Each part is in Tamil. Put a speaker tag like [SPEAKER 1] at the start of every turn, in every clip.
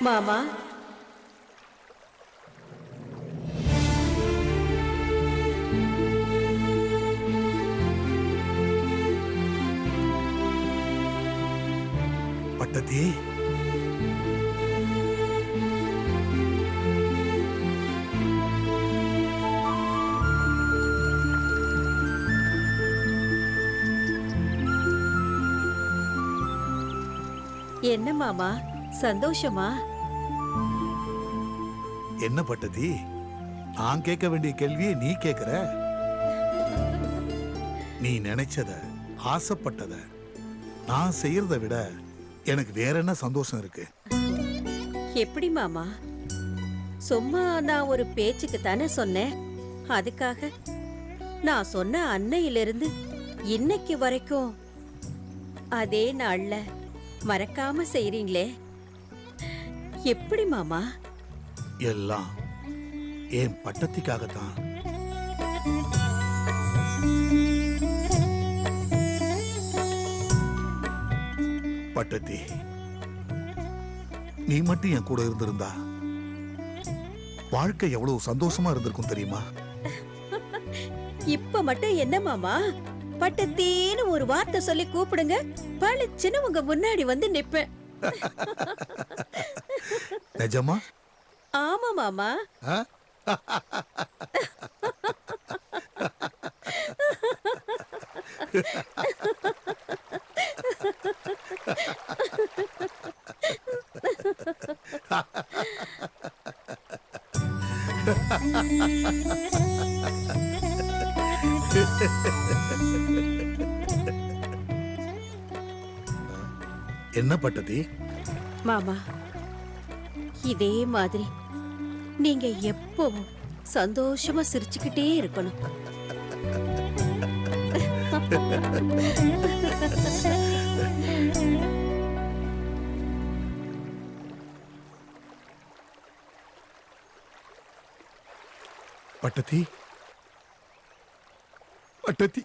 [SPEAKER 1] மாமா,
[SPEAKER 2] பட்டதி,
[SPEAKER 1] என்ன மாமா, சந்தோஷமா?
[SPEAKER 2] என்ன பட்டதி, நான் கேட்க வேண்டிய கேள்வியை நீ கேக்குற? நீ நினைச்சத, ஆசைப்பட்டத நான் செய்யறத விட எனக்கு வேற என்ன சந்தோஷம் இருக்கு?
[SPEAKER 1] எப்படி மாமா? சும்மா நான் ஒரு பேச்சுக்கு தானே சொன்னேன். அதுக்காக நான் சொன்ன அன்னையிலிருந்து இன்னைக்கு வரைக்கும் அதே நாள்ல மறக்காம செய்றீங்களே, எப்படி மாமா?
[SPEAKER 2] எல்லாம் என் பட்டத்திக்காகத்தான். பட்டத்தி, நீ மட்டும் என் கூட இருந்திருந்தா வாழ்க்கை எவ்வளவு சந்தோஷமா இருந்திருக்கும் தெரியுமா?
[SPEAKER 1] இப்ப மட்டும் என்ன மாமா, பட்டத்தேன்னு ஒரு வார்த்தை சொல்லி கூப்பிடுங்க, பளிச்சுன்னு உங்க முன்னாடி வந்து நிப்பேன்.
[SPEAKER 2] நிஜமா?
[SPEAKER 1] ஆமா மாமா.
[SPEAKER 2] என்ன பட்டதி?
[SPEAKER 1] மாமா, இதே மாதிரி நீங்க எப்பவும் சந்தோஷமா சிரிச்சுக்கிட்டே இருக்கணும்.
[SPEAKER 2] பட்டதி, பட்டதி,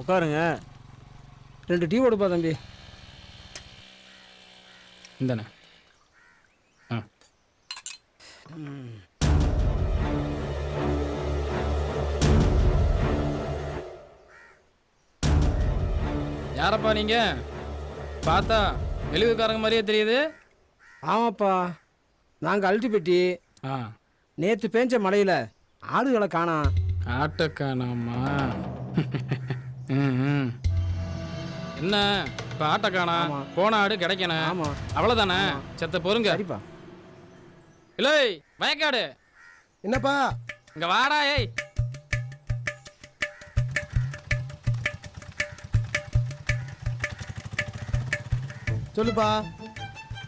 [SPEAKER 3] உட்காருங்க. 2 டீ போடுப்பா தம்பி.
[SPEAKER 4] இந்தாண்ணே. ஆ, யாரப்பா நீங்க? பார்த்தா வெளியூர்காரங்க மாதிரியே தெரியுது.
[SPEAKER 3] ஆமாப்பா, நாங்கள் அல்டிபெட்டி.
[SPEAKER 4] ஆ,
[SPEAKER 3] நேற்று பேஞ்ச மழையில் ஆடுகளை காணோம்.
[SPEAKER 4] ஆட்டக்கானாமா? ம், என்ன இப்போ ஆட்டக்கானா? போன ஆடு கிடைக்கணும்.
[SPEAKER 3] ஆமாம்,
[SPEAKER 4] அவ்வளோதானே? செத்த பொறுங்க.
[SPEAKER 3] சரிப்பா.
[SPEAKER 4] இல்லை வயக்காடு,
[SPEAKER 3] என்னப்பா?
[SPEAKER 4] இங்க வாடா. ஏய்,
[SPEAKER 3] சொல்லுப்பா.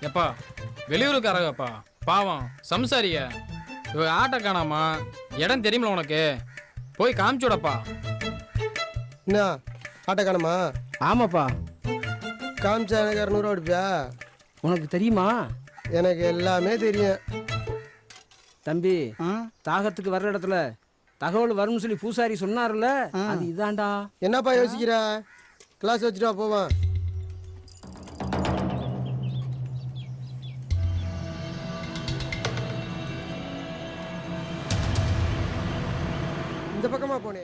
[SPEAKER 4] எப்பா வெளியூருக்காரங்கப்பா, பாவம் சம்சாரிய. இவ ஆட்டை காணாமா? இடம் தெரியுமில உனக்கு, போய் காமிச்சுடப்பா.
[SPEAKER 5] என்ன ஆட்டை காணுமா?
[SPEAKER 3] ஆமாப்பா.
[SPEAKER 5] காமிச்சா எனக்கு 200 கொடுப்பியா?
[SPEAKER 3] உனக்கு தெரியுமா?
[SPEAKER 5] எனக்கு எல்லாமே தெரியும்
[SPEAKER 3] தம்பி. தாகத்துக்கு வர்ற இடத்துல தகவல் வரும்னு சொல்லி பூசாரி சொன்னார்ல, அது இதாண்டா.
[SPEAKER 5] என்னப்பா யோசிக்கிற? கிளாஸ் வச்சுட்டு வா, போவான். இந்த பக்கமா போனே.